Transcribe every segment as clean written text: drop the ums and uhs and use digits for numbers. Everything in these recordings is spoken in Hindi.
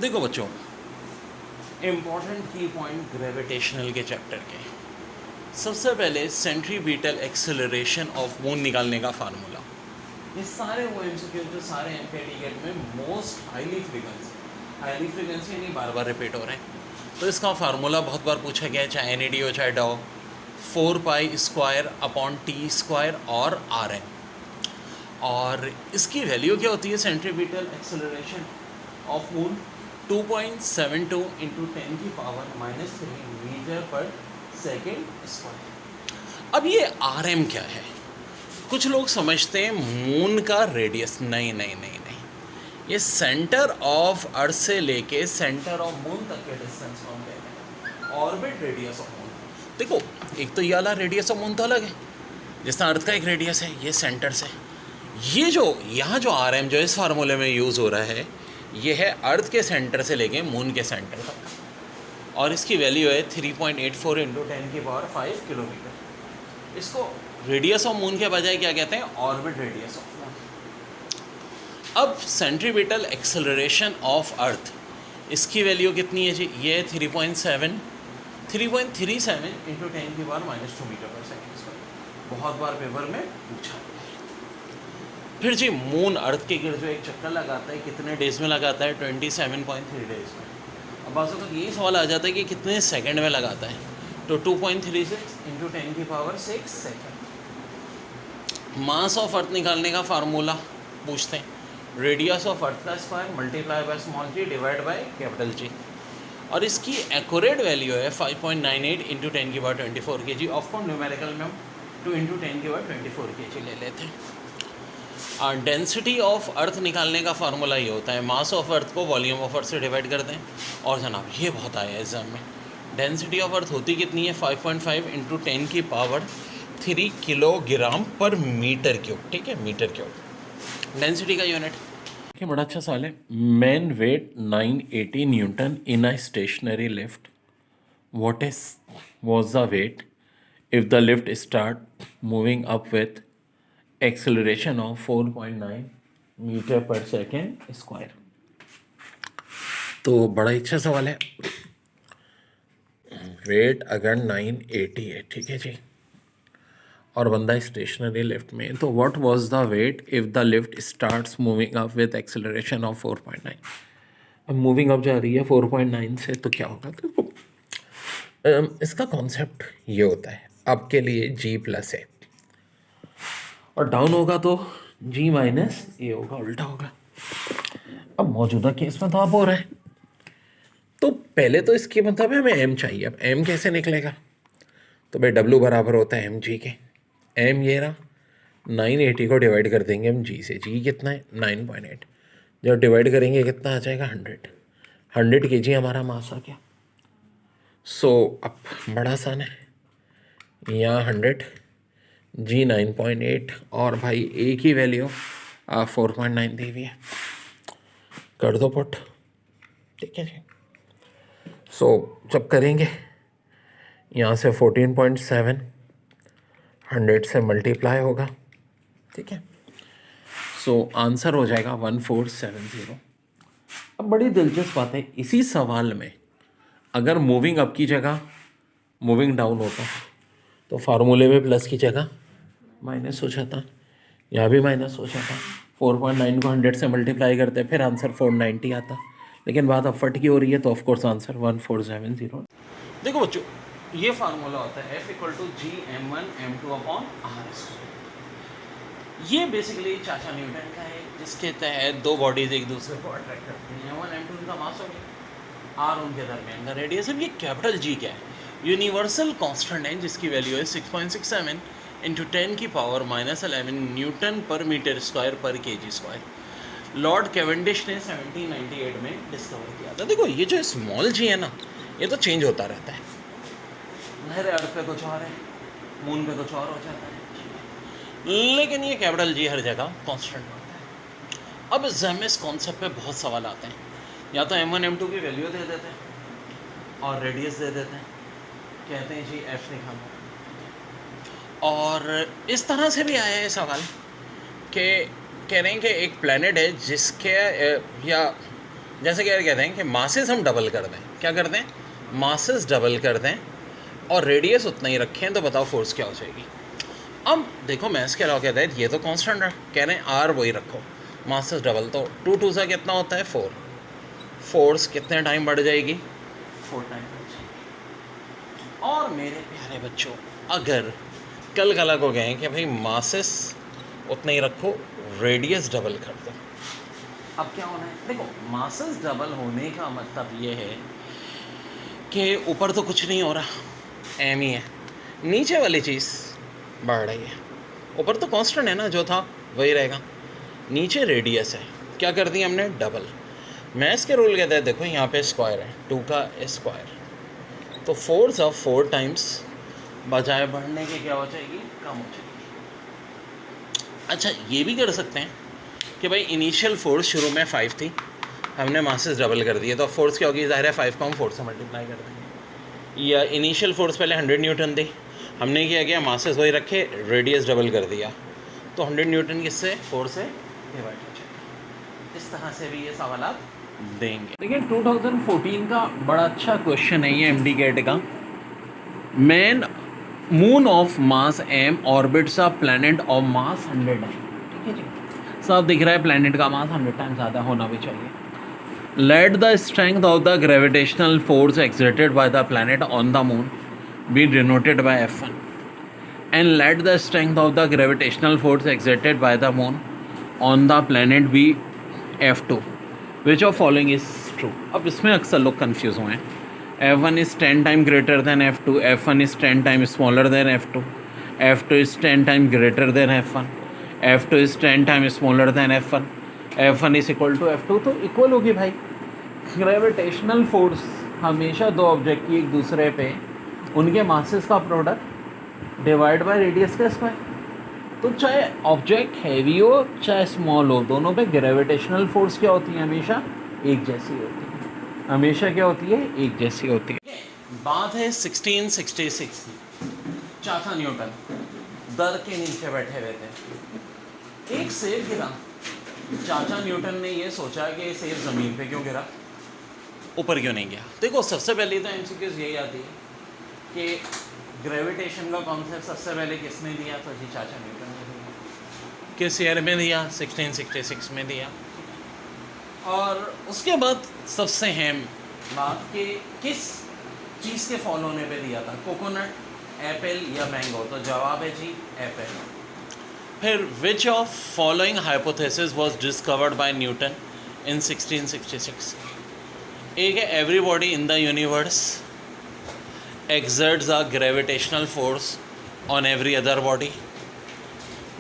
देखो बच्चों, इम्पॉर्टेंट की पॉइंट ग्रेविटेशनल के चैप्टर के सबसे पहले सेंट्रीपिटल एक्सेलरेशन ऑफ मून निकालने का फार्मूला। ये सारे वो एमसीक्यू जो सारे एमकेटीकेट में मोस्ट हाईली फ्रीक्वेंसी यानी बार बार रिपीट हो रहे हैं। तो इसका फार्मूला बहुत बार पूछा गया है, चाहे एन हो चाहे डॉ, 4π² और Rn। और इसकी वैल्यू क्या होती है? Centripetal acceleration of moon 2.72 into 10⁻³ metre per second square. अब ये Rm क्या है? कुछ लोग समझते हैं मून का रेडियस। नहीं, ये सेंटर ऑफ अर्थ से लेके सेंटर ऑफ मून तक के डिस्टेंस को हम कहते हैं ऑर्बिट रेडियस ऑफ मून। देखो, एक तो ये वाला रेडियस ऑफ मून तो अलग है, जिस तरह अर्थ का एक रेडियस है, ये सेंटर से। ये जो यहाँ जो Rm जो इस फार्मूले में यूज़ हो रहा है, ये है अर्थ के सेंटर से लेके मून के सेंटर तक, और इसकी वैल्यू है 3.84 इंटू 10⁵ किलोमीटर। इसको रेडियस ऑफ मून के बजाय क्या कहते हैं? Orbit radius of moon. अब सेंट्रीपिटल एक्सेलरेशन ऑफ अर्थ, इसकी वैल्यू कितनी है जी? ये है 3.37 into 10⁻² metre per second square. बहुत बार पेपर में पूछा। फिर जी मून अर्थ के गिर्द जो एक चक्कर लगाता है, कितने डेज में लगाता है? 27.3 डेज में। अब बाज़ वक़्त यही सवाल आ जाता है कि कितने सेकंड में लगाता है, तो 2.36 into 10⁶ second. Mass of earth निकालने का फार्मूला पूछते हैं, रेडियस ऑफ अर्थ का square multiply by small g divide by capital G, और इसकी एक्यूरेट वैल्यू है 5.98 इंटू 10⁻24 kg। ऑफकोर्स न्यूमेरिकल में हम 2 इंटू 10⁻24 kg ले लेते हैं। डेंसिटी ऑफ अर्थ निकालने का फार्मूला ये होता है, मास ऑफ अर्थ को वॉल्यूम ऑफ अर्थ से डिवाइड कर दें। और जनाब ये बहुत आया है एग्जाम में, डेंसिटी ऑफ अर्थ होती कितनी है? 5.5 into 10⁻³ kilogram per metre cube. ठीक है, मीटर क्यूब डेंसिटी का यूनिट। देखिए बड़ा अच्छा सवाल है। Man weight 980 newton in a stationary lift, what is was the weight if the lift start moving up with acceleration of 4.9 metre per second square. तो बड़ा अच्छा सवाल है। वेट अगर 980 है, ठीक है जी, और बंदा स्टेशनरी लिफ्ट में, तो what was the weight if the lift starts moving up with acceleration of 4.9। अब मूविंग अप जा रही है 4.9 से, तो क्या होगा? तो इसका कॉन्सेप्ट ये होता है, अप के लिए G प्लस है और डाउन होगा तो G माइनस ए होगा, उल्टा होगा। अब मौजूदा केस में तो आप हो रहा है, तो पहले तो इसकी मतलब है हमें M चाहिए। अब M कैसे निकलेगा? तो भाई W बराबर होता है mg के। M ये रहा, 980 को डिवाइड कर देंगे हम G से। G कितना है? 9.8। जब डिवाइड करेंगे कितना आ जाएगा? 100 kg हमारा मास आ गया। सो अब बड़ा आसान है, यहाँ 100, G 9.8 और भाई A की वैल्यू 4.9 दी हुई है, कर दो पुट। ठीक है जी। सो जब करेंगे यहाँ से 14.7 100 से मल्टीप्लाई होगा। ठीक है, सो आंसर हो जाएगा 1470। अब बड़ी दिलचस्प बात है, इसी सवाल में अगर मूविंग अप की जगह मूविंग डाउन होता तो फार्मूले में प्लस की जगह माइनस हो जाता, यहाँ भी माइनस हो जाता। 4.9 को 100 से मल्टीप्लाई करते फिर आंसर 490 आता, लेकिन बात अपवर्ड की हो रही है तो ऑफकोर्स आंसर 1470। देखो बच्चों, ये फार्मूला होता है F = Gm1m2/r²। ये बेसिकली चाचा न्यूटन का है, जिसके तहत दो बॉडीज एक दूसरे को अट्रैक्ट करती हैं। m1 m2 उनका मास हो गया, r उनके दरमियान का रेडियस है। ये कैपिटल G क्या है? यूनिवर्सल कांस्टेंट है, जिसकी वैल्यू है 6.67 इंटू 10⁻11 न्यूटन पर मीटर स्क्वायर पर kg²। लॉर्ड कैवेंडिश ने 1798 में डिस्कवर किया था। देखो ये जो स्मॉल g है ना, ये तो चेंज होता रहता है। लहरे अर्थ पे कुछ और है, मून पे कुछ और हो जाता है, लेकिन ये कैपिटल G हर जगह कांस्टेंट होता है। अब इस कॉन्सेप्ट पे बहुत सवाल आते हैं। या तो m1 m2 की वैल्यू दे देते हैं और रेडियस दे देते हैं, कहते हैं जी F निकालो। और इस तरह से भी आया है सवाल कि कह रहे हैं कि एक प्लैनेट है जिसके या जैसे कि यार कहते हैं कि मासेस हम डबल कर दें, क्या कर दें, मासेस डबल कर दें और रेडियस उतना ही रखें, तो बताओ फोर्स क्या हो जाएगी। अब देखो मैथ्स के अलावा कहता है ये तो कांस्टेंट है, कह रहे हैं आर वही रखो, मासेस डबल, तो 2 2 सा कितना होता है 4, फोर्स कितने टाइम बढ़ जाएगी 4 टाइम बढ़ जाएगी। और मेरे प्यारे बच्चों, अगर कल कला को गए कि भाई मासेस उतना ही रखो, रेडियस डबल कर दो, अब क्या होना है, देखो मासेस डबल होने का मतलब ये है कि ऊपर तो कुछ नहीं हो रहा, एम ही है, नीचे वाली चीज़ बढ़ रही है, ऊपर तो कांस्टेंट है ना, जो था वही रहेगा, नीचे रेडियस है, क्या कर दिया हमने डबल। मैथ्स के रूल कहते हैं देखो यहाँ पे स्क्वायर है, 2 का स्क्वायर, तो फोर्स ऑफ 4 टाइम्स बजाय बढ़ने के क्या हो जाएगी, कम हो जाएगी। अच्छा ये भी कर सकते हैं कि भाई इनिशियल फोर्स शुरू में 5 थी, हमने मासेस डबल कर दिए, तो फोर्स क्या होगी, ज़ाहिर है 5 को हम 4 से मल्टीप्लाई कर देंगे। या इनिशियल फोर्स पहले 100 न्यूटन थी, हमने क्या किया, मासेस वही रखे, रेडियस डबल कर दिया, तो 100 न्यूटन किससे, 4 से डिवाइड हो जाएगा। इस तरह से भी ये सवाल आप देंगे। देखिए 2014 का बड़ा अच्छा क्वेश्चन है ये एमडी कैट का। Man moon of mass M orbits a planet of mass 100 है, ठीक है जी, सब दिख रहा है, प्लैनेट का मास 100 टाइम ज़्यादा होना भी चाहिए। Let the strength of the gravitational force exerted by the planet on the moon be denoted by F1 and let the strength of the gravitational force exerted by the moon on the planet be F2, which of following is true। अब इसमें अक्सर लोग कंफ्यूज हुए हैं, F1 is 10 time greater than F2, F1 is 10 time smaller than F2, F2 is 10 time greater than F1, F2 is 10 time smaller than F1, F1 is equal to F2, तो इक्वल होगी भाई। ग्रेविटेशनल फोर्स हमेशा दो ऑब्जेक्ट की एक दूसरे पे उनके मासेस का प्रोडक्ट डिवाइड बाय रेडियस का स्क्वायर, तो चाहे ऑब्जेक्ट हैवी हो चाहे स्मॉल हो, दोनों पे ग्रेविटेशनल फोर्स क्या होती है, हमेशा एक जैसी होती है, हमेशा क्या होती है, एक जैसी होती है। बात है 1666 की, चाचा न्यूटन दर के नीचे बैठे हुए थे, एक सेब गिरा, चाचा न्यूटन ने ये सोचा कि ये सेब ज़मीन पे क्यों गिरा, ऊपर क्यों नहीं गया। देखो सबसे पहले तो एमसीक्यूज़ यही आती है कि ग्रेविटेशन का कॉन्सेप्ट सबसे पहले किसने दिया, तो जी चाचा न्यूटन ने दिया। किस ईयर में दिया, 1666 में दिया। और उसके बाद सबसे अहम बात कि किस चीज़ के फॉल होने पे दिया था, कोकोनट, एप्पल या मैंगो, तो जवाब है जी एप्पल। फिर which of following hypothesis was discovered by Newton in 1666। एक है everybody in the universe exerts a gravitational force on every other body.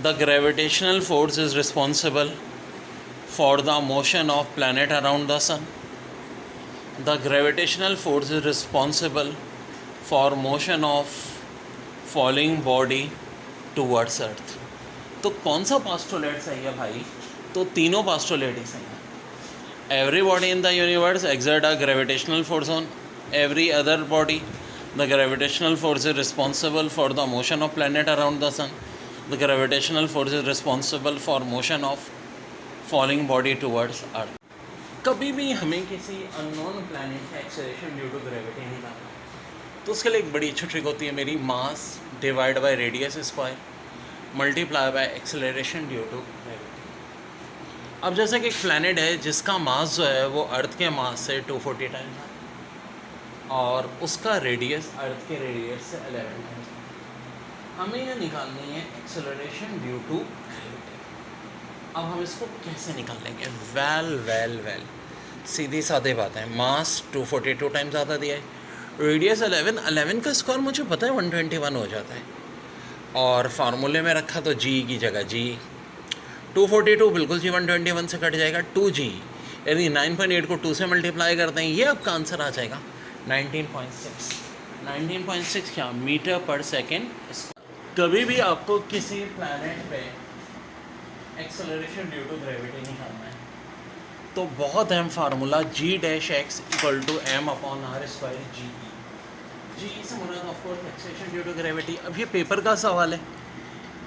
The gravitational force is responsible for the motion of planet around the sun. The gravitational force is responsible for motion of falling body towards earth. तो कौन सा पास्टोलेट सही है भाई, तो तीनों पास्टोलेट ही सही है। Everybody in the universe exert a gravitational force on every other body. The gravitational force is responsible for the motion of planet around the sun. The gravitational force is responsible for motion of falling body towards earth. कभी भी हमें किसी अननोन प्लैनेट का एक्सेलरेशन ड्यू टू ग्रेविटी निकालना, तो उसके लिए एक बड़ी अच्छी ट्रिक होती है मेरी, mass divide by radius square multiply by acceleration due to gravity. अब जैसे कि एक प्लैनेट है जिसका मास जो है वो अर्थ के मास से 240 टाइम्स है और उसका रेडियस अर्थ के रेडियस से 11 टाइम्स। हमें यह निकालनी है एक्सेलरेशन ड्यू टू ग्रेविटी। अब हम इसको कैसे निकालेंगे, वेल सीधी सादी बात है, मास 242 टाइम्स ज़्यादा दिया है, रेडियस 11 का स्क्वायर मुझे पता है 121 हो जाता है, और फार्मूले में रखा तो जी की जगह जी, 242 बिल्कुल जी 121 से कट जाएगा, 2g, यदि 9.8 को 2 से मल्टीप्लाई करते हैं ये आपका आंसर आ जाएगा 19.6 क्या, मीटर पर सेकेंड। कभी भी आपको किसी प्लैनेट पे एक्सेलरेशन ड्यू टू ग्रेविटी निकालना है तो बहुत अहम formula g-x equal to m/r², g से मुराद of course acceleration due to gravity. अब ये पेपर का सवाल है,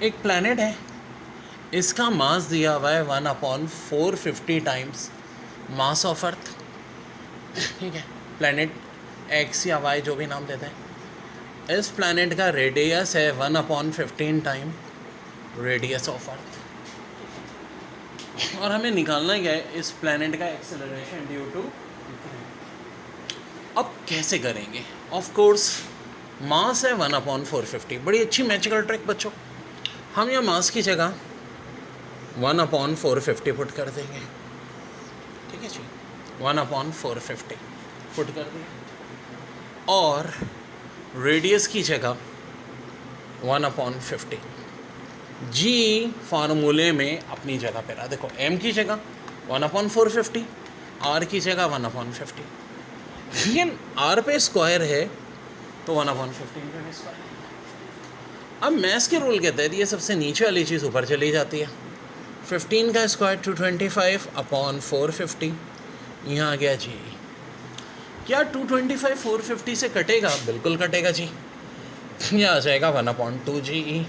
एक प्लैनेट है, इसका मास दिया हुआ है 1/450 टाइम्स मास ऑफ अर्थ, ठीक है, प्लैनेट एक्स या वाई जो भी नाम देते हैं, इस प्लैनेट का रेडियस है 1/15 टाइम रेडियस ऑफ अर्थ, और हमें निकालना क्या है इस प्लैनेट का एक्सेलरेशन ड्यू टू। अब कैसे करेंगे? ऑफ कोर्स मास है 1/450, बड़ी अच्छी मैजिकल ट्रिक बच्चों। हम यहाँ मास की जगह 1/450 पुट कर देंगे, ठीक है जी, 1/450 पुट कर देंगे, और रेडियस की जगह 1/50। जी फार्मूले में अपनी जगह पे रहा, देखो m की जगह 1/450, r की जगह 1/50, लेकिन r पे स्क्वायर है तो 1/15 पे स्क्वायर। अब मैथ्स के रूल के तहत ये सबसे नीचे वाली चीज़ ऊपर चली जाती है। 15 का स्क्वायर 225/450, यहाँ आ गया जी। क्या 225 450 से कटेगा? बिल्कुल कटेगा जी। यह आ जाएगा 1/2 GE,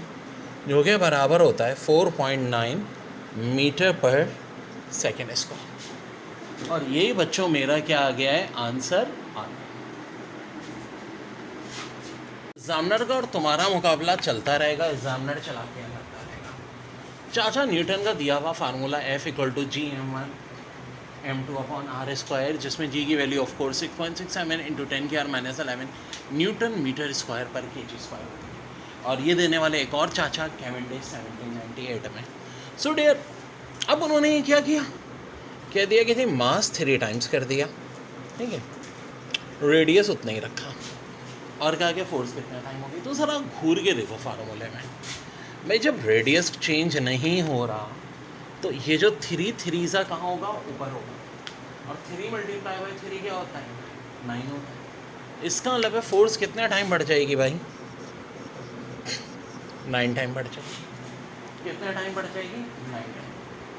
जो कि बराबर होता है 4.9 मीटर पर सेकेंड स्क्वायर। और यही बच्चों मेरा क्या आ गया है? आंसर आ गया। एग्जामिनर का और तुम्हारा मुकाबला चलता रहेगा, एग्जामिनर चला के करता रहेगा। चाचा न्यूटन का दिया हुआ फार्मूला F=G(m1 m2/r², जिसमें जी की value of course 6.67 × 10⁻⁻11 newton metre square per kg square होती है। और ये देने वाले एक और चाचा कैवेंडिश 1798 में। सो डियर, अब उन्होंने ये क्या किया, कह दिया कि मास 3 टाइम्स कर दिया, ठीक है, रेडियस उतना ही रखा, और कहा कि फोर्स कितना टाइम होगी। तो ज़रा घूर के देखो फार्मूले में भाई, जब रेडियस चेंज नहीं हो रहा तो ये जो 3 सा कहाँ होगा? ऊपर होगा, और 3 × 3 क्या होता है? 9 होता है। इसका मतलब है फोर्स कितना टाइम बढ़ जाएगी भाई? 9 टाइम बढ़ जाएगी। कितना टाइम बढ़ जाएगी? 9 टाइम।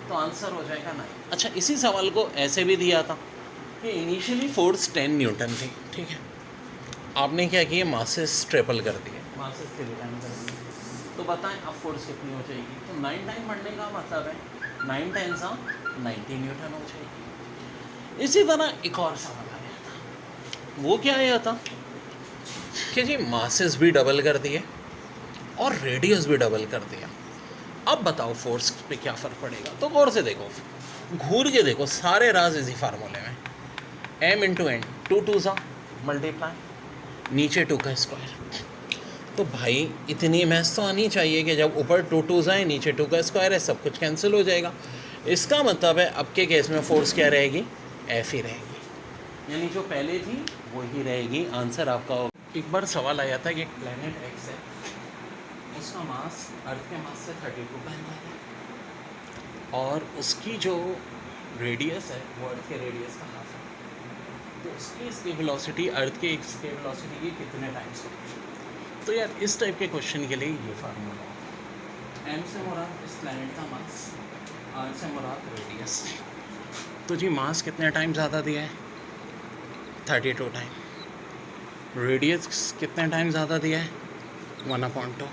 तो आंसर हो जाएगा 9। अच्छा, इसी सवाल को ऐसे भी दिया था कि इनिशियली फोर्स 10 न्यूटन थी, ठीक है, आपने क्या किया? मासेस ट्रिपल कर दिए, मासेस 3 टाइम कर दिए, तो बताएं अब फोर्स कितनी हो जाएगी? तो 9 टाइम बढ़ने का मतलब है 9 टाइम्स 90 न्यूटन हो जाएगी। इसी तरह एक और सवाल आया था, वो क्या आया था कि जी मासेस भी डबल कर दिए और रेडियस भी डबल कर दिया, अब बताओ फोर्स पे क्या फ़र्क पड़ेगा? तो गौर से देखो, घूर के देखो, सारे राज इसी फार्मूले में, m × n, 2 2 मल्टीप्लाई, नीचे 2 का स्क्वायर। तो भाई इतनी मैथ्स तो आनी चाहिए कि जब ऊपर 2 2 आए, नीचे 2 का स्क्वायर है, सब कुछ कैंसिल हो जाएगा। इसका मतलब है अब के केस में फोर्स क्या रहेगी? F ही रहेगी, यानी जो पहले थी वो ही रहेगी। आंसर आपका होगा। एक बार सवाल आया था कि एक प्लैनेट एक्स है, उसका मास अर्थ के मास से 32 का है, और उसकी जो रेडियस है वो अर्थ के रेडियस का हाफ है, तो उसकी इसकी वेलोसिटी अर्थ के इसके वेलोसिटी की कितने टाइम्स होगी? तो यार इस टाइप के क्वेश्चन के लिए ये फार्मूला, m से मुराद इस प्लैनेट का मास, r से मुराद रेडियस। तो जी मास कितने टाइम ज़्यादा दिया है? 32 टाइम। रेडियस कितने टाइम ज़्यादा दिया है? 1/2।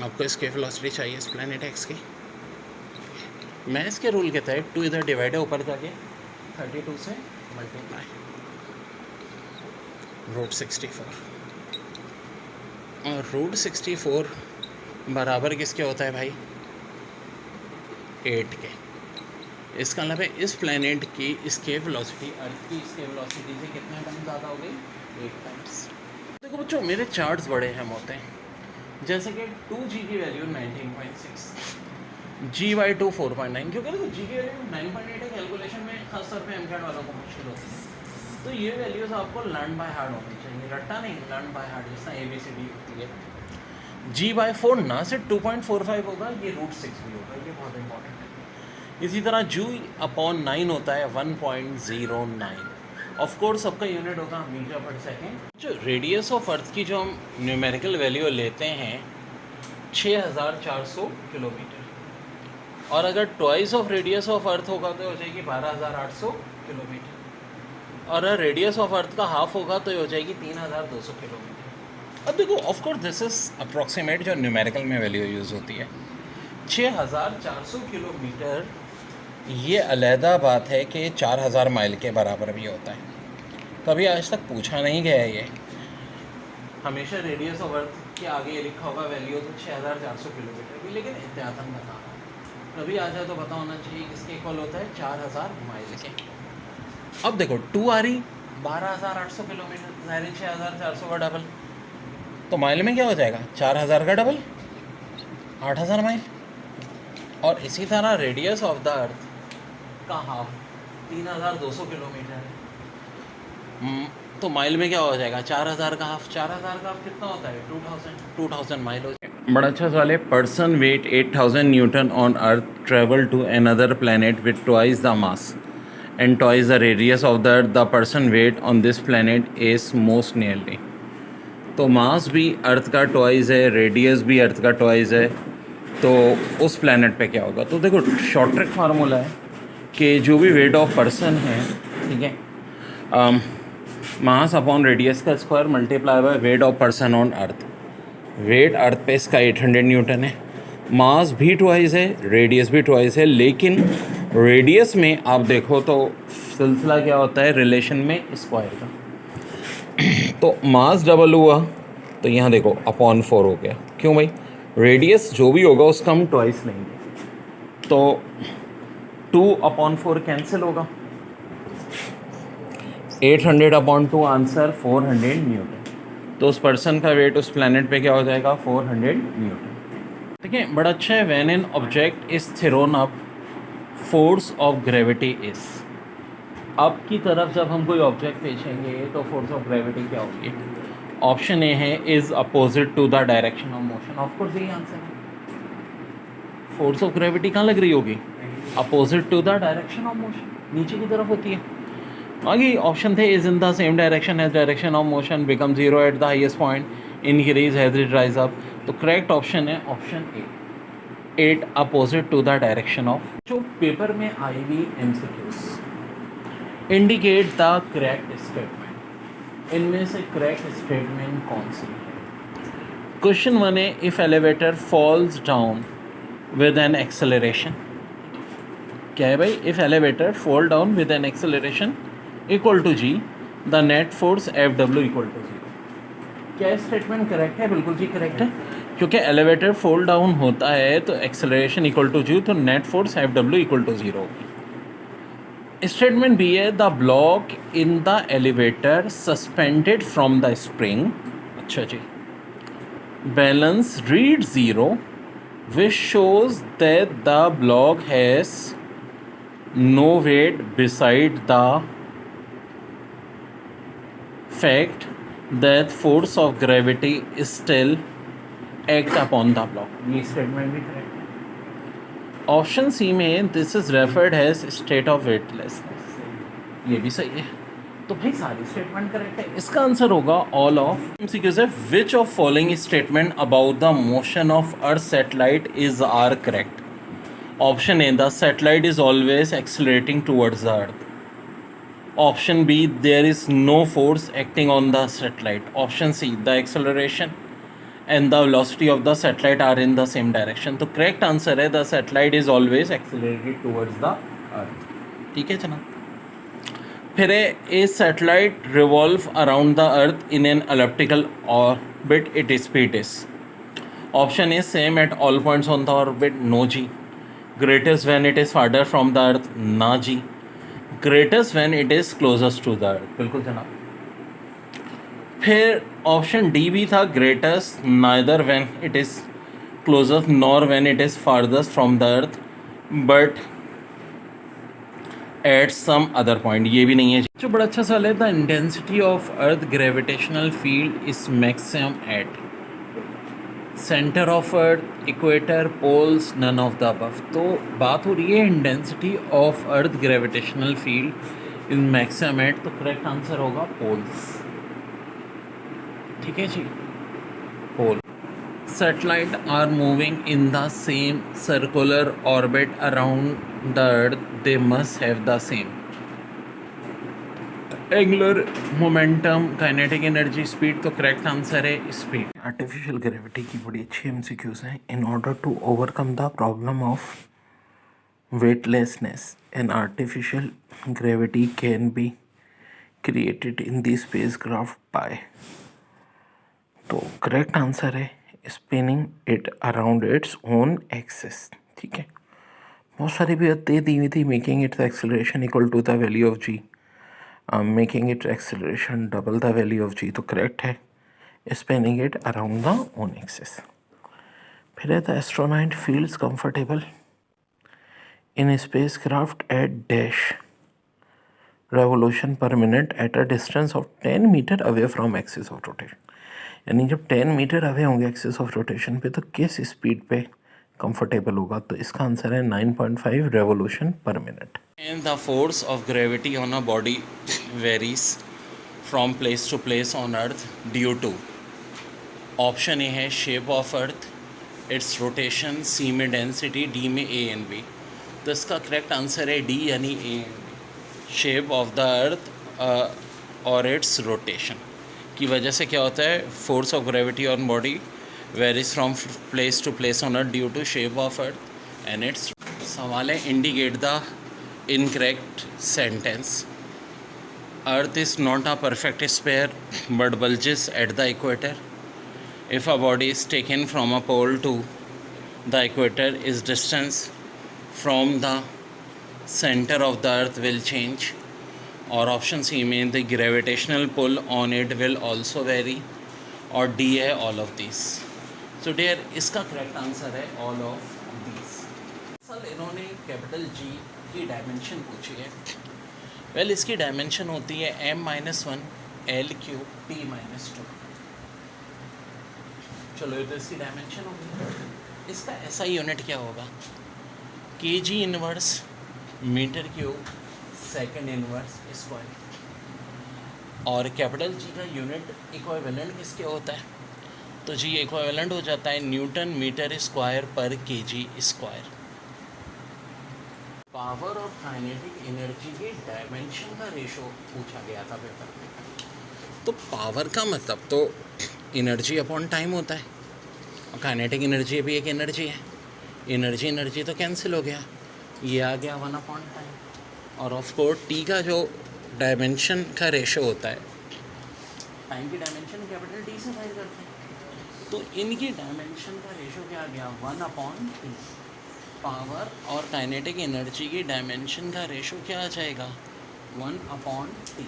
आपको इसकी वेलोसिटी चाहिए इस प्लैनेट एक्स की। मैं इसके रूल के तहत 2 इधर डिवाइड है, ऊपर जाके 32 से मल्टीप्लाई, √64, और √64 बराबर किसके होता है भाई? 8 के। इसका मतलब है इस प्लैनेट की escape velocity अर्थ की escape velocity से कितना टाइम ज़्यादा हो गई? 8 टाइम्स। देखो बच्चों, मेरे चार्ट्स बड़े अहम होते हैं, जैसे कि 2g की वैल्यू 19.6, g/2 4.9, क्योंकि देखो g की वैल्यू 9.8 है, कैलकुलेशन में खासतौर पे MCAT वालों को मुश्किल होती है। तो ये वैल्यूज़ आपको लर्न बाय हार्ट होनी चाहिए, रट्टा नहीं, लर्न बाय हार्ट, जिस तरह ABCD होती है। g/4 ना सिर्फ 2.45 होगा, ये √6 भी होगा, ये बहुत इंपॉर्टेंट है। इसी तरह G/9 होता है 1.09। ऑफ कोर्स सबका यूनिट होगा मीटर पर सेकेंड। जो रेडियस ऑफ अर्थ की जो हम न्यूमेरिकल वैल्यू लेते हैं 6400 किलोमीटर, और अगर ट्वाइस ऑफ रेडियस ऑफ अर्थ होगा तो हो जाएगी 12800 किलोमीटर, और अगर रेडियस ऑफ अर्थ का हाफ होगा तो हो जाएगी 3200 किलोमीटर। अब देखो, of course this is approximate जो न्यूमेरिकल में वैल्यू यूज़ होती है। 6400 किलोमीटर ये अलहदा बात है कि 4000 माइल के बराबर भी होता है, कभी आज तक पूछा नहीं गया है ये। हमेशा रेडियस ऑफ अर्थ के आगे ये लिखा होगा वैल्यू तो 6400 किलोमीटर की, लेकिन एहतियातन बता रहा हूँ, कभी आ जाए तो पता होना चाहिए किसके इक्वल होता है 4000 माइल के। अब देखो 2 आ रही 12800 किलोमीटर, ज़ाहिर 6400 का डबल, तो माइल में क्या हो जाएगा 4000 का डबल 8000 माइल। और इसी तरह रेडियस ऑफ द अर्थ का हाफ 3200 किलोमीटर है, तो माइल में क्या हो जाएगा 4000 का हाफ, 4000 का हाफ कितना होता है 2000 माइल हो जाएगा। बड़ा अच्छा सवाल है। Person weight 8000 newton on earth travel to another planet with twice the mass and twice the radius of the earth, the person weight on this planet is most nearly. तो मास भी अर्थ का ट्वाइस है, रेडियस भी अर्थ का ट्वाइस है, तो उस प्लैनेट पे क्या होगा। तो देखो शॉर्ट ट्रिक फार्मूला है कि जो भी वेट ऑफ पर्सन है, ठीक है, मास अपॉन रेडियस का square multiply by weight of person on earth. Weight earth पे इसका 800 न्यूटन है, मास भी ट्वाइस है, रेडियस भी ट्वाइस है, लेकिन रेडियस में आप देखो तो सिलसिला क्या होता है रिलेशन में स्क्वायर का। तो मास डबल हुआ तो यहाँ देखो अपॉन 4 हो गया, क्यों भाई, रेडियस जो भी होगा उसका हम ट्वाइस लेंगे, तो 2/4 कैंसिल होगा, 800/2 आंसर 400 न्यूटन। तो उस पर्सन का वेट उस प्लैनेट पे क्या हो जाएगा 400 न्यूटन। ठीक है, बड़ा अच्छा है। When an object is throne up force of gravity is, up की तरफ जब हम कोई ऑब्जेक्ट भेजेंगे तो फोर्स ऑफ ग्रेविटी क्या होगी। ऑप्शन ए है is opposite to the direction of motion, of course यही आंसर है। फोर्स ऑफ ग्रेविटी कहाँ लग रही होगी opposite to the direction of motion, नीचे की तरफ होती है। आगे ऑप्शन थे is in the same direction as direction of motion, become zero at the highest point, increase as it rise up. तो करेक्ट ऑप्शन है option A, 8 opposite to the direction of. जो पेपर में आई हुई MCQs indicate the correct statement, इनमें से करेक्ट स्टेटमेंट कौन सी है। क्वेश्चन 1 है if elevator falls down with an acceleration, क्या है भाई, if elevator fall down with an acceleration equal to ji, the net force F W equal to zero. क्या स्टेटमेंट करेक्ट है, बिल्कुल जी करेक्ट है, क्योंकि एलिवेटर फॉल डाउन होता है तो एक्सेलरेशन इक्वल टू जी, तो net force F W equal to zero होगी। स्टेटमेंट बी है the block in the elevator suspended from the spring, अच्छा जी, balance read zero which shows that the block has no weight beside the fact that force of gravity is still act upon the block। ये स्टेटमेंट भी करेक्ट है। ऑप्शन सी में this is referred as state of weightlessness, ये भी सही है। तो भाई सारी स्टेटमेंट करेक्ट है, इसका आंसर होगा ऑल ऑफ। एमसीक्यू से which of following statement about the motion of earth satellite is are correct. Option A the satellite is always accelerating towards the earth. Option B there is no force acting on the satellite. Option C the acceleration and the velocity of the satellite are in the same direction. तो करेक्ट आंसर है the satellite is always accelerated towards the earth. ठीक है जनाब। फिर a satellite revolve around the earth in an elliptical orbit, it speed is. Option is same at all points on the orbit, no जी। Greatest when it is farther from the earth, ना जी। Greatest when it is closest to the earth, बिल्कुल जनाब। फिर ऑप्शन डी भी था greatest neither when it is closest nor when it is farthest from the earth but at some other point, ये भी नहीं है। जो बड़ा अच्छा सवाल है the intensity of earth gravitational field is maximum at centre of earth, equator, poles, none of the above. तो बात हो रही है intensity of earth gravitational field is maximum at, तो करेक्ट आंसर होगा पोल्स। ठीक है जी, pole. Satellite are moving in the same circular orbit around the earth, they must have the same angular momentum, kinetic energy, speed। तो करेक्ट आंसर है speed. weightlessness and artificial gravity can be created in the spacecraft by, तो करेक्ट आंसर है spinning it around its own axis. ठीक है, बहुत सारी भी दे दी हुई थी, making its acceleration equal to the value of g, making its acceleration double the value of g, तो करेक्ट है spinning it around the own axis. फिर है the astronaut feels comfortable in spacecraft at dash revolution per minute at a distance of 10 metre away from axis of rotation, यानी जब 10 मीटर अवे होंगे एक्सिस ऑफ रोटेशन पे तो किस स्पीड पे कंफर्टेबल होगा, तो इसका आंसर है 9.5 रेवोल्यूशन पर minute. And the force of gravity on a body varies from place to place on earth due to, option A है shape of earth, its rotation, C में डेंसिटी, डी में ए एंड बी। तो इसका करेक्ट आंसर है डी यानी A and B, shape of the earth और इट्स रोटेशन की वजह से क्या होता है, force of gravity on body varies from place to place on earth due to shape of earth and its. सवाल है indicate the incorrect sentence. Earth is not a perfect sphere but bulges at the equator. If a body is taken from a pole to the equator, its distance from the center of the earth will change, और ऑप्शन सी में the gravitational pull on it will also vary, और डी है all of these। So dear, इसका करेक्ट आंसर है all of these। सर इन्होंने कैपिटल जी की डायमेंशन पूछी है। वेल इसकी डायमेंशन होती है m-1 L³ T-2। चलो ये तो इसकी डायमेंशन होगी। इसका ऐसा यूनिट क्या होगा, kg inverse metre cube second inverse square. और कैपिटल जी का यूनिट इक्विवेलेंट किसके होता है, तो जी इक्विवेलेंट हो जाता है Newton metre square per kg square. Power और काइनेटिक एनर्जी के डायमेंशन का रेशो पूछा गया था पेपर में। तो पावर का मतलब तो एनर्जी अपॉन टाइम होता है, और काइनेटिक एनर्जी भी एक एनर्जी है। एनर्जी तो कैंसिल हो गया, ये आ गया 1 अपॉन टाइम। और ऑफ कोर्स टी का जो डायमेंशन का रेशो होता है, टाइम की डायमेंशन कैपिटल टी से फाइल करते हैं, तो इनकी डायमेंशन का रेशो क्या आ गया 1 अपॉन टी। पावर और काइनेटिक एनर्जी की डायमेंशन का रेशो क्या आ जाएगा 1 अपॉन टी।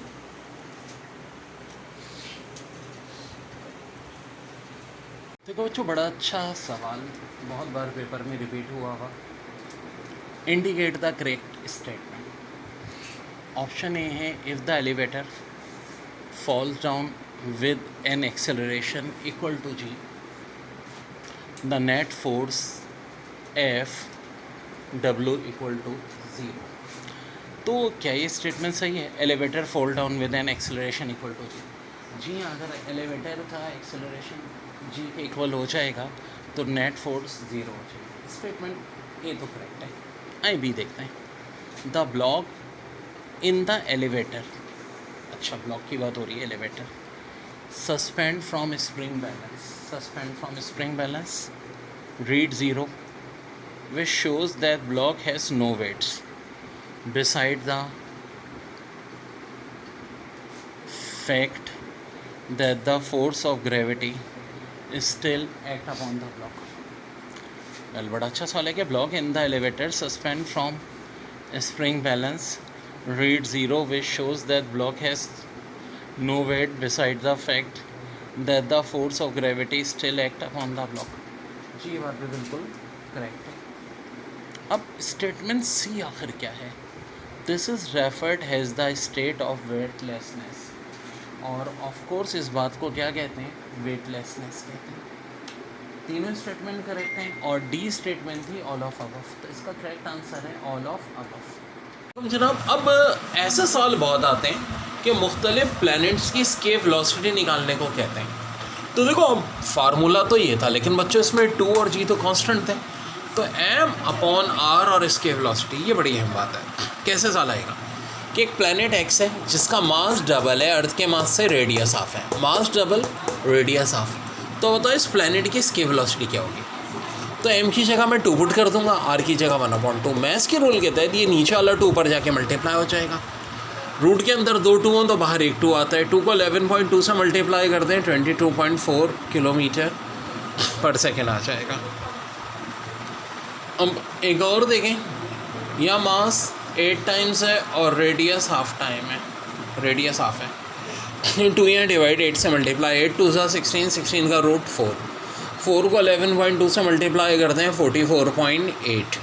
देखो बच्चों, बड़ा अच्छा सवाल, बहुत बार पेपर में रिपीट हुआ हुआ। Indicate the correct statement. Option A है if the elevator falls down with an acceleration equal to ji, the net force F W equal to 0। तो क्या ये स्टेटमेंट सही है, elevator fall down with an acceleration equal to g? जी हाँ, अगर एलिवेटर का एक्सेलरेशन जी के इक्वल हो जाएगा तो नेट फोर्स 0 हो जाएगा। स्टेटमेंट ए तो करेक्ट है। आई बी देखते हैं। The block in the elevator, अच्छा ब्लॉक की बात हो रही है, elevator suspend from spring balance read 0 which shows that block has no weights beside the fact that the force of gravity is still act upon the block। well, बड़ा अच्छा सवाल है कि block in the elevator suspend from spring balance read 0 which shows that block has no weight beside the fact that the force of gravity still act upon the block। जी ये बात भी बिल्कुल करेक्ट है। अब स्टेटमेंट सी आखिर क्या है, this is referred has the state of weightlessness, और ऑफ कोर्स इस बात को क्या कहते हैं, वेटलेसनेस कहते हैं। तीनों स्टेटमेंट करेक्ट हैं, और डी स्टेटमेंट थी ऑल ऑफ अबव, तो इसका करेक्ट आंसर है ऑल ऑफ अबव। जनाब अब ऐसे सवाल बहुत आते हैं कि मुख्तलिफ प्लैनेट्स की स्केप वेलोसिटी निकालने को कहते हैं। तो देखो अब फार्मूला तो ये था, लेकिन बच्चों इसमें 2 और जी तो कांस्टेंट थे, तो m अपॉन r और इसके वेलोसिटी, ये बड़ी अहम बात है। कैसे सवाल आएगा कि एक प्लैनेट x है जिसका मास डबल है अर्थ के मास से, रेडियस हाफ है, मास डबल रेडियस हाफ, तो बताओ इस प्लैनेट की स्केप वेलोसिटी क्या होगी। तो m की जगह मैं 2 पुट कर दूंगा, r की जगह 1/2। मैथ्स के रूल के तहत ये नीचे वाला 2 ऊपर जाके मल्टीप्लाई हो जाएगा। रूट के अंदर 2 2 हों तो बाहर 1 2 आता है। 2 को 11.2 से मल्टीप्लाई करते हैं 22.4 किलोमीटर पर सेकेंड आ जाएगा। अब एक और देखें, यह मास 8 टाइम्स है और रेडियस हाफ टाइम है, रेडियस हाफ है। 2 यहाँ डिवाइड 8 से मल्टीप्लाई, 8 2 सा 16, 16 का रूट 4, 4 को 11.2 से मल्टीप्लाई करते हैं 44.8,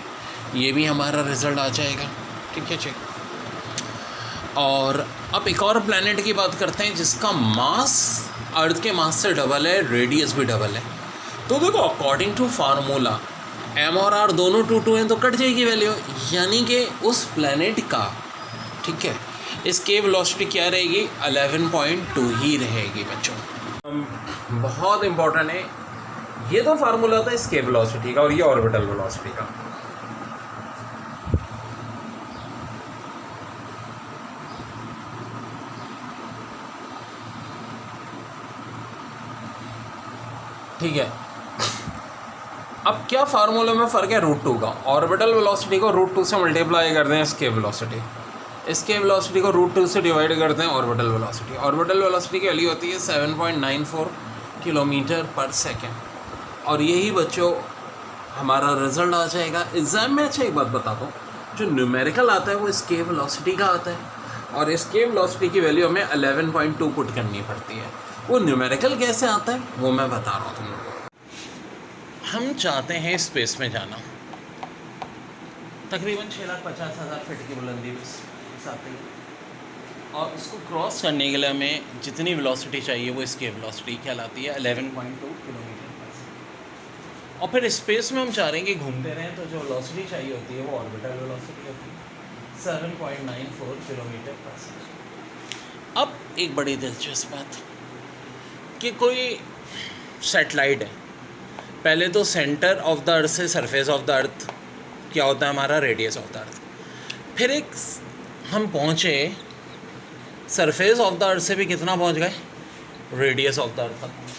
ये भी हमारा रिज़ल्ट आ जाएगा। ठीक है जी। और अब एक और प्लैनेट की बात करते हैं जिसका मास अर्थ के मास से डबल है, रेडियस भी डबल है। तो देखो अकॉर्डिंग टू फार्मूला m और r दोनों 2 2 हैं तो कट जाएगी वैल्यू, यानी कि उस प्लैनेट का, ठीक है, इसके वेलोसिटी क्या रहेगी, 11.2 ही रहेगी बच्चों। बहुत इंपॉर्टेंट है, ये तो फार्मूला था इसके वेलोसिटी का और ये ऑर्बिटल वेलोसिटी का। ठीक है, अब क्या फार्मूले में फ़र्क है, रूट 2 का। ऑर्बिटल वेलोसिटी को रूट 2 से मल्टीप्लाई करते हैं इसके वेलोसिटी, इसके वेलोसिटी को रूट 2 से डिवाइड करते हैं ऑर्बिटल वेलोसिटी। ऑर्बिटल वेलोसिटी की वैल्यू होती है 7.94 किलोमीटर पर सेकेंड। और यही बच्चों हमारा रिजल्ट आ जाएगा एग्ज़ाम में। अच्छा एक बात बता दूँ, जो न्यूमेरिकल आता है वो इसके वेलोसिटी का आता है और इसके वेलोसिटी की वैल्यू हमें 11.2 पुट करनी पड़ती है। वो न्यूमेरिकल कैसे आता है वो मैं बता रहा हूँ तुम लोगों को। हम चाहते हैं स्पेस में जाना, तकरीबन 6,50,000 फीट की बुलंदी बस आती है, और उसको क्रॉस करने के लिए हमें जितनी वेलोसिटी चाहिए वो इसकी वेलोसिटी कहलाती है 11.2 किलोमीटर पर सेकंड। और फिर स्पेस में हम चाह रहे हैं कि घूमते रहें, तो जो वेलोसिटी चाहिए होती है वो ऑर्बिटल वेलोसिटी होती है 7.94 किलोमीटर पर सेकंड। अब एक बड़ी दिलचस्प बात कि कोई सैटेलाइट है, पहले तो सेंटर ऑफ द अर्थ से सरफेस ऑफ द अर्थ क्या होता है हमारा, रेडियस ऑफ द अर्थ। फिर एक हम पहुँचे सरफेस ऑफ द अर्थ से भी कितना पहुँच गए, रेडियस ऑफ द अर्थ तक पहुँच।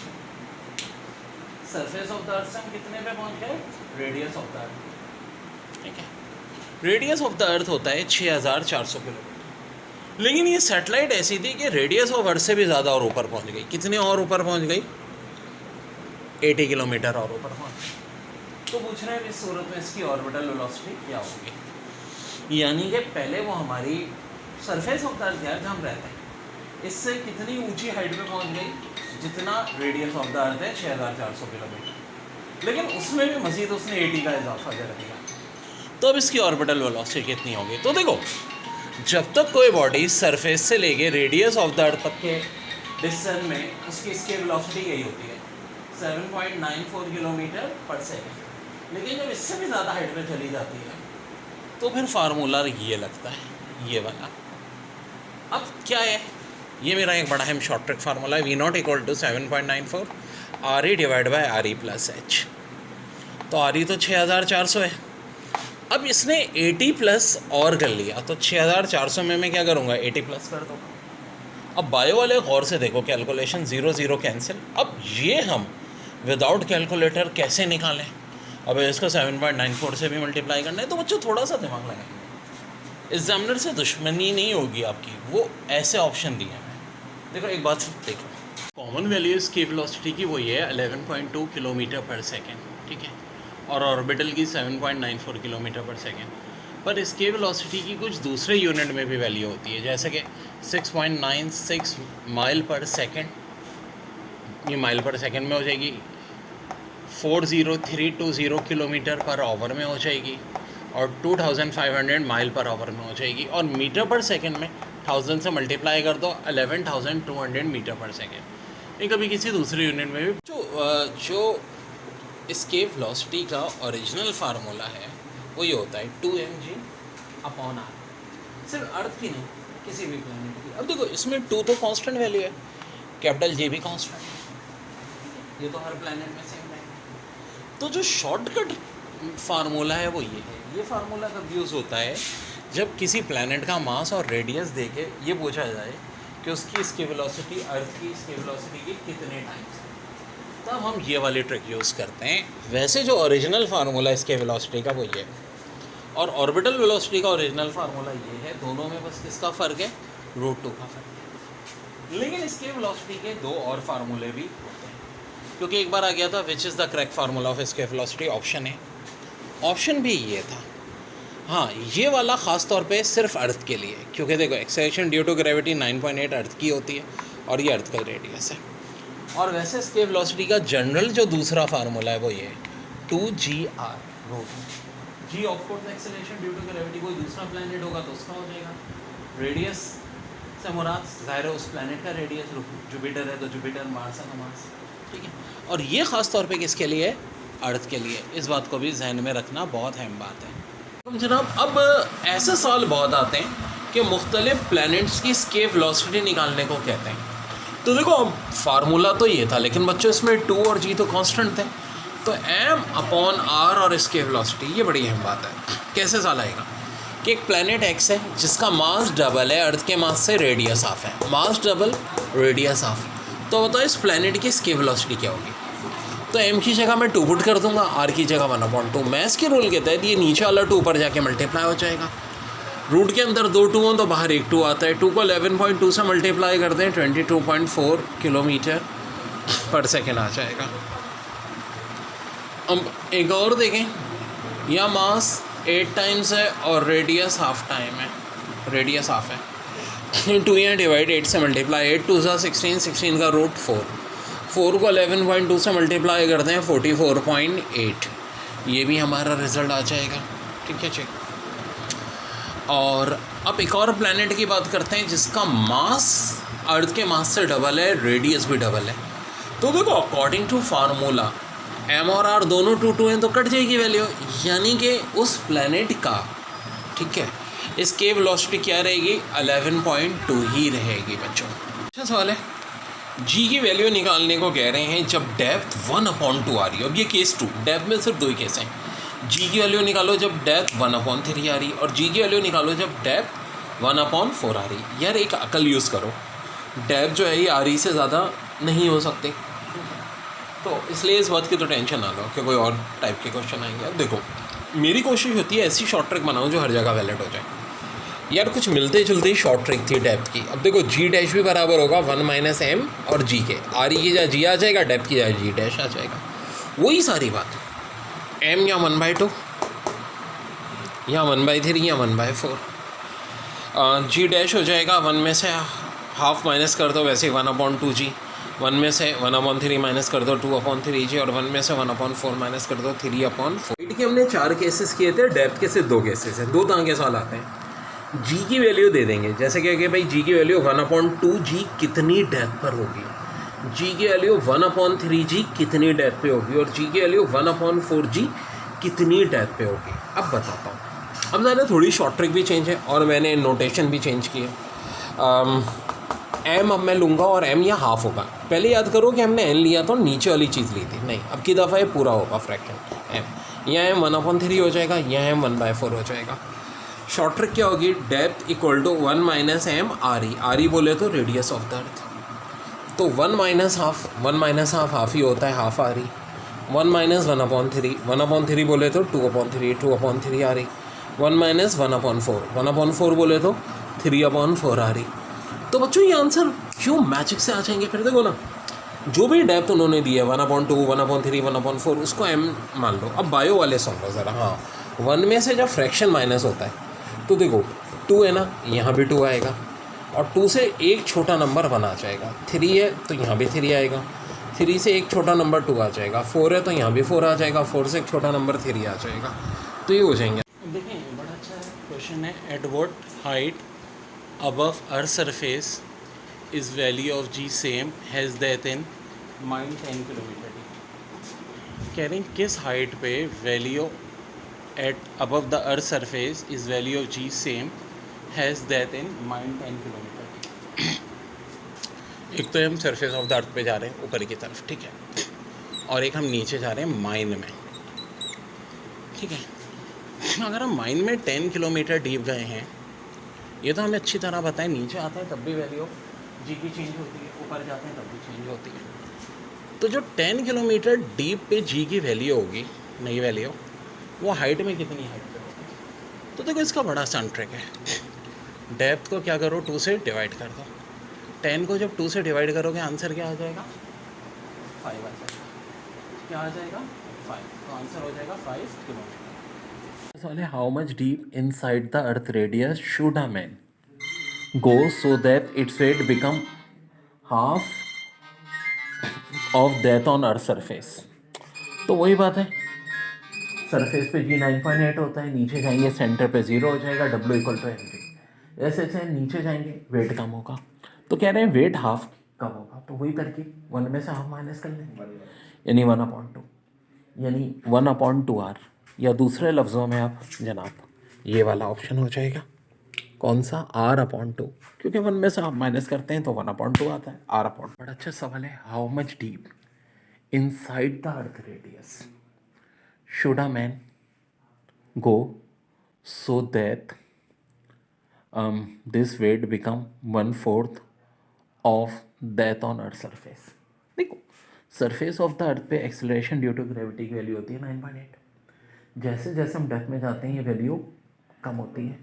सरफेस ऑफ द अर्थ से हम कितने पे पहुँच गए, रेडियस ऑफ द अर्थ। ठीक है, रेडियस ऑफ द अर्थ होता है 6,400 किलोमीटर। लेकिन ये सैटेलाइट ऐसी थी कि रेडियस ऑफ अर्थ से भी ज़्यादा और ऊपर पहुँच गई। कितने और ऊपर पहुँच गई, 80 किलोमीटर और ऊपर पहुँच। तो पूछ रहे हैं इस सूरत में इसकी ऑर्बिटल वेलोसिटी क्या होगी, यानी कि पहले वो हमारी सरफेस ऑफ द अर्थ जहाँ हम रहते हैं इससे कितनी ऊंची हाइट पे पहुँच गई, जितना रेडियस ऑफ द अर्थ है 6,400 किलोमीटर, लेकिन उसमें भी मज़ीद उसने 80 का इजाफा कर दिया। तो अब इसकी ऑर्बिटल वेलोसिटी कितनी होगी, तो देखो जब तक कोई बॉडी सरफेस से लेके रेडियस ऑफ द अर्थ तक के डिस्टेंस में उसकी इसकी वेलोसिटी यही होती है 7.94 किलोमीटर पर सेकेंड। लेकिन जब इससे भी ज़्यादा हाइट में चली जाती है तो फिर फार्मूला ये लगता है, ये वाला। अब क्या है, ये मेरा एक बड़ा है शॉर्ट ट्रिक फार्मूला है, V0 = 7.94 RE divide by RE plus H। तो RE तो 6,400 है। अब इसने 80 प्लस और कर लिया, तो 6,400 में मैं क्या करूँगा, 80 प्लस कर दूँगा। अब बायो वाले गौर से देखो, कैलकुलेशन 0 0 कैंसिल। अब ये हम विदाउट कैलकुलेटर कैसे निकालें, अब इसको 7.94 से भी मल्टीप्लाई करना है। तो बच्चों थोड़ा सा दिमाग लगाएंगे, एग्जामिनर से दुश्मनी नहीं होगी आपकी, वो ऐसे ऑप्शन दिए हैं। देखो एक बात देखो, कॉमन वैल्यू इसकी वेलोसिटी की वही है 11.2 किलोमीटर पर सेकेंड, ठीक है, और ऑर्बिटल की 7.94 किलोमीटर पर सेकेंड। पर इसके वेलोसिटी की कुछ दूसरे यूनिट में भी वैल्यू होती है, जैसे कि 6.96 माइल पर सेकेंड, ये माइल पर सेकेंड में हो जाएगी। 40320 किलोमीटर पर आवर में हो जाएगी, और 2500 माइल पर आवर में हो जाएगी। और मीटर पर सेकेंड में 1000 से मल्टीप्लाई कर दो 11,200 मीटर पर सेकेंड। ये कभी किसी दूसरे यूनिट में भी जो इसके वेलोसिटी का ओरिजिनल फार्मूला है वो ये होता है 2mg/r। सिर्फ अर्थ की नहीं, किसी भी प्लैनेट की। अब देखो इसमें 2 तो कांस्टेंट वैल्यू है, कैपिटल J भी कांस्टेंट है, ये तो हर प्लैनेट में सेम है। तो जो शॉर्टकट फार्मूला है वो ये है। ये फार्मूला कब यूज़ होता है, जब किसी प्लैनेट का मास और रेडियस देके ये पूछा जाए कि उसकी इसकी वेलोसिटी अर्थ की इसकी वेलोसिटी की कितने टाइम्स है। तब हम ये वाली ट्रिक यूज़ करते हैं। वैसे जो ओरिजिनल फार्मूला इसके वेलोसिटी का वो ये है, और ऑर्बिटल वेलोसिटी का ओरिजिनल फार्मूला ये है। दोनों में बस किसका फ़र्क है, √2 का फ़र्क है। लेकिन इसके वेलोसिटी के दो और फार्मूले भी होते हैं, क्योंकि एक बार आ गया था which is the correct formula of escape velocity, option है। ऑप्शन भी ये था। हाँ, ये वाला ख़ास तौर पे सिर्फ अर्थ के लिए, क्योंकि देखो एक्सेलरेशन ड्यू टू ग्रेविटी 9.8 अर्थ की होती है और ये अर्थ का रेडियस है। और वैसे एस्केप वेलोसिटी का जनरल जो दूसरा फार्मूला है वो ये है 2gr √2। G of course acceleration due to gravity, कोई दूसरा प्लैनेट होगा तो उसका हो जाएगा। रेडियस से मुराद ज़ाहिर है उस प्लैनेट का रेडियस, जुपिटर है तो जुपिटर, मार्स है तो मार्स, ठीक है। और ये ख़ास तौर पे किसके लिए है, अर्थ के लिए। इस बात को भी जहन में रखना बहुत अहम बात है। तो जनाब अब ऐसे सवाल बहुत आते हैं कि मुख्तलिफ प्लैनेट्स की एस्केप वेलोसिटी निकालने को कहते हैं। तो देखो अब फार्मूला तो ये था, लेकिन बच्चों इसमें 2 और g तो कांस्टेंट थे, तो m/r और एस्केप वेलोसिटी, ये बड़ी अहम बात है। कैसे सवाल आएगा कि एक प्लैनेट x है जिसका मास डबल है अर्थ के मास से, रेडियस हाफ है, मास डबल रेडियस हाफ, तो बताओ इस प्लैनेट की एस्केप वेलोसिटी क्या होगी। तो m की जगह मैं 2 पुट कर दूंगा, r की जगह 1/2। मैथ्स के रूल के तहत ये नीचे वाला 2 ऊपर जाके मल्टीप्लाई हो जाएगा। रूट के अंदर 2 2 हों तो बाहर 1 2 आता है। 2 को 11.2 से मल्टीप्लाई करते हैं 22.4 किलोमीटर पर सेकेंड आ जाएगा। अब एक और देखें, यह मास 8 टाइम्स है और रेडियस हाफ टाइम है, रेडियस हाफ है। 2 यहाँ डिवाइड 8 से मल्टीप्लाई, 8 2 16, 16 का √4, 4 को 11.2 से मल्टीप्लाई करते हैं 44.8, ये भी हमारा रिज़ल्ट आ जाएगा, ठीक है जी। और अब एक और प्लैनेट की बात करते हैं जिसका मास अर्थ के मास से डबल है, रेडियस भी डबल है। तो देखो अकॉर्डिंग टू फार्मूला m और r दोनों 2 2 हैं तो कट जाएगी वैल्यू, यानी कि उस प्लैनेट का, ठीक है, इसके वेलोसिटी क्या रहेगी, 11.2 ही रहेगी बच्चों। अच्छा सवाल है, g की वैल्यू निकालने को कह रहे हैं जब डेप्थ 1/2 आ रही है। अब ये केस 2, डेप्थ में सिर्फ 2 ही केस हैं। g की वैल्यू निकालो जब डेप्थ 1/3 आ रही, और g की वैल्यू निकालो जब डेप्थ 1/4 आ रही। यार एक अकल यूज़ करो, डेप्थ जो है ये r से ज़्यादा नहीं हो सकती, तो इसलिए इस बात की तो टेंशन ना लो कि कोई और टाइप के क्वेश्चन आएंगे। अब देखो मेरी कोशिश होती है ऐसी शॉर्ट ट्रिक बनाऊँ जो हर जगह वैलिड हो जाए। यार कुछ मिलते जुलते ही शॉर्ट ट्रिक थी डेप्थ की। अब देखो g डैश भी बराबर होगा 1 - m और g के, r की जगह g आ जाएगा, डेप्थ की जगह g डैश आ जाएगा, वही सारी बात। m या 1/2 या 1/3 या 1/4, g डैश हो जाएगा 1 में से हाफ माइनस कर दो, वैसे 1/2g, 1 में से 1/3 माइनस कर दो 2/3g, और 1 में से 1/4 माइनस कर दो 3/4। के हमने 4 केसेस किए थे, डेप्थ के सिर्फ 2 केसेस हैं। 2 तरह के सवाल आते हैं। g की वैल्यू दे देंगे, जैसे कि भाई g की वैल्यू 1/2g कितनी डेप्थ पर होगी, g की वैल्यू 1/3g कितनी डेप्थ पे होगी, और g की वैल्यू 1/4g कितनी डेप्थ पे होगी। अब बताता हूँ। अब ज़्यादा थोड़ी शॉर्ट ट्रिक भी चेंज है और मैंने नोटेशन भी चेंज की है। m अब मैं लूँगा और m यहाँ हाफ होगा। पहले याद करो कि हमने n लिया तो नीचे वाली चीज़ ली थी, नहीं अब की दफ़ा ये पूरा होगा फ्रैक्शन m। यहाँ m 1/3 हो जाएगा, यहाँ m 1/4 हो जाएगा। शॉर्ट ट्रिक क्या होगी, depth equal to 1 - m r e बोले तो रेडियस ऑफ द अर्थ, तो 1 - हाफ, 1 - हाफ ही होता है, हाफ r e। 1 - 1/3, 1/3 बोले तो 2/3, 2/3 r e। 1 - 1/4, 1/4 बोले तो 3/4 r e। तो बच्चों ये आंसर क्यों मैजिक से आ जाएंगे। फिर देखो ना, जो भी डेप्थ उन्होंने दी है 1/2, 1/3, 1/4, उसको m मान लो। अब बायो वाले सुन लो ज़रा। हाँ, 1 में से जब फ्रैक्शन माइनस होता है तो देखो 2 है ना, यहाँ भी 2 आएगा, और 2 से एक छोटा नंबर 1 आ जाएगा। 3 है तो यहाँ भी 3 आएगा, 3 से एक छोटा नंबर 2 आ जाएगा। 4 है तो यहाँ भी 4 आ जाएगा, 4 से एक छोटा नंबर 3 आ जाएगा। तो ये हो जाएंगे। देखें बड़ा अच्छा क्वेश्चन है, at what height above earth surface is value of g same has that in mind 10 kilometre. कह रहे हैं किस हाइट पे value at above the earth surface is value of g same has that in mind 10 kilometre. एक तो हम सरफेस ऑफ द अर्थ पे जा रहे हैं ऊपर की तरफ, ठीक है, और एक हम नीचे जा रहे हैं माइन में, ठीक है। अगर हम माइन में 10 किलोमीटर डीप गए हैं, ये तो हमें अच्छी तरह पता है, नीचे आता है तब भी वैल्यू जी की चेंज होती है, ऊपर जाते हैं तब भी चेंज होती है। तो जो 10 किलोमीटर डीप पे जी की वैल्यू होगी, नई वैल्यू, वो हाइट में कितनी हाइट पे होगी? तो देखो इसका बड़ा आसान ट्रिक है। डेप्थ को क्या करो, 2 से डिवाइड कर दो। 10 को जब 2 से डिवाइड करोगे आंसर क्या आ जाएगा? 5 आ जाएगा। क्या आ जाएगा? 5। तो आंसर हो जाएगा 5 किलोमीटर। साले, how much deep inside the earth radius should a man go so that its weight become half of that on earth surface? तो वही बात है, सरफेस पे जी 9.8 होता है, नीचे जाएंगे सेंटर पे 0 हो जाएगा, W equal to M G. ऐसे ऐसे नीचे जाएंगे वेट कम होगा, तो कह रहे हैं वेट हाफ कम होगा, तो वही तरकीब 1 में से हाफ माइनस कर लेंगे, यानी 1/2, यानी 1/2R, या दूसरे लफ्ज़ों में आप जनाब ये वाला ऑप्शन हो जाएगा। कौन सा? R/2, क्योंकि 1 में से आप माइनस करते हैं तो 1/2 आता है, R/2। बड़ा अच्छा सवाल है, how much deep inside the earth radius should a man go so that this weight become 1/4 of that on earth surface। देखो, सरफेस ऑफ द अर्थ पे एक्सेलरेशन ड्यू टू ग्रेविटी की वैल्यू होती है 9.8। जैसे जैसे हम डेप्थ में जाते हैं ये वैल्यू कम होती है,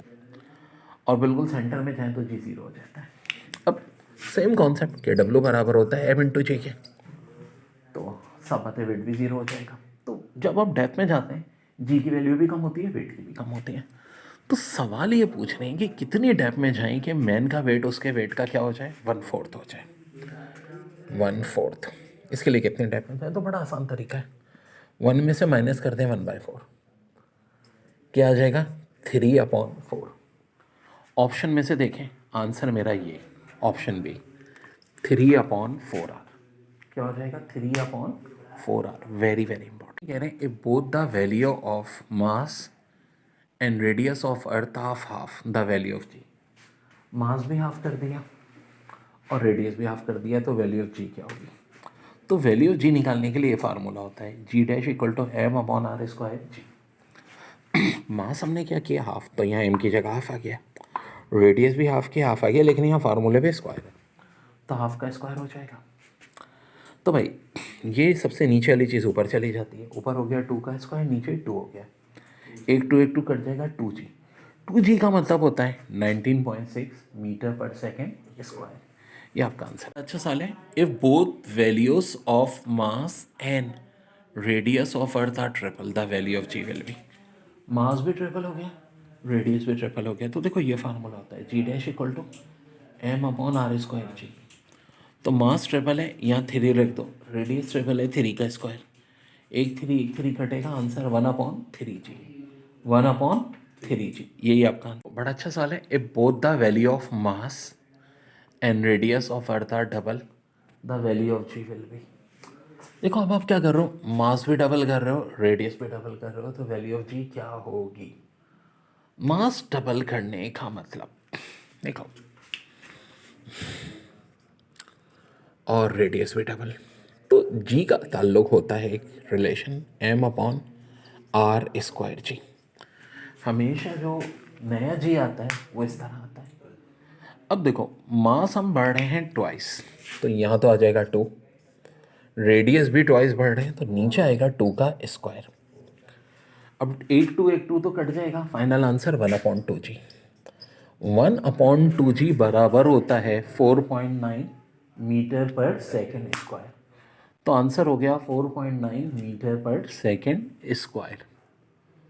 और बिल्कुल सेंटर में जाएं तो जी 0 हो जाता है। अब सेम कॉन्सेप्ट के डब्ल्यू बराबर होता है एम इंटू जे के, तो सब बातें वेट भी 0 हो जाएगा। तो जब आप डेप्थ में जाते हैं जी की वैल्यू भी कम होती है, वेट की भी कम होती है। तो सवाल ये पूछ रहे हैं कि कितनी डेप्थ में जाएं कि मैन का वेट उसके वेट का क्या हो जाए? 1/4 हो जाए। 1/4 इसके लिए कितनी डेप्थ में जाए? तो बड़ा आसान तरीका है, 1 में से माइनस कर दें 1/4, क्या आ जाएगा? 3/4। ऑप्शन में से देखें, आंसर मेरा ये ऑप्शन बी 3/4R। क्या हो जाएगा? 3/4R। Very very important. कह रहे हैं if both the value of mass and radius of earth half the value of g. Mass भी हाफ कर दिया और रेडियस भी हाफ कर दिया, तो वैल्यू ऑफ जी क्या होगी? तो वैल्यू ऑफ जी निकालने के लिए फार्मूला होता है G'=m/r² जी। मास हमने क्या किया? हाफ, तो यहाँ एम की जगह हाफ आ गया, रेडियस भी हाफ की हाफ आ गया, लेकिन यहाँ फार्मूले पे स्क्वायर है, तो हाफ का स्क्वायर हो जाएगा। तो भाई ये सबसे नीचे वाली चीज़ ऊपर चली जाती है, ऊपर हो गया 2 का स्क्वायर, नीचे 2 हो गया, एक टू कट जाएगा 2G। 2G का मतलब होता है 19.6 मीटर पर सेकेंड स्क्वायर। ये आपका आंसर। अच्छा सवाल है, if both values of mass and radius of earth are triple the value of ji will be. Mass भी ट्रिपल हो गया, रेडियस भी ट्रिपल हो गया, तो देखो ये फार्मूला होता है G'=m/r² जी। तो मास ट्रिपल है, यहाँ 3 रख दो, रेडियस ट्रिपल है, 3 का स्क्वायर, एक 3 कटेगा, आंसर 1/3G। 1/3G, यही आपका आंसर। बड़ा अच्छा सवाल है, if both the value of mass and radius of earth are double the value of ji will be. देखो अब आप क्या कर रहे हो, मास भी डबल कर रहे हो, रेडियस भी डबल कर रहे हो, तो वैल्यू ऑफ जी क्या होगी? मास डबल करने का मतलब देखो, और रेडियस भी डबल, तो जी का ताल्लुक होता है एक रिलेशन m/r² जी। हमेशा जो नया जी आता है वो इस तरह आता है। अब देखो मास हम बढ़ रहे हैं ट्वाइस, तो यहाँ तो आ जाएगा 2, रेडियस भी ट्वाइस बढ़ रहे हैं, तो नीचे आएगा 2 का स्क्वायर। अब एक टू तो कट जाएगा, फाइनल आंसर 1/2G। 1/2G बराबर होता है 4.9 मीटर पर सेकेंड स्क्वायर। तो आंसर हो गया 4.9 मीटर पर सेकेंड स्क्वायर।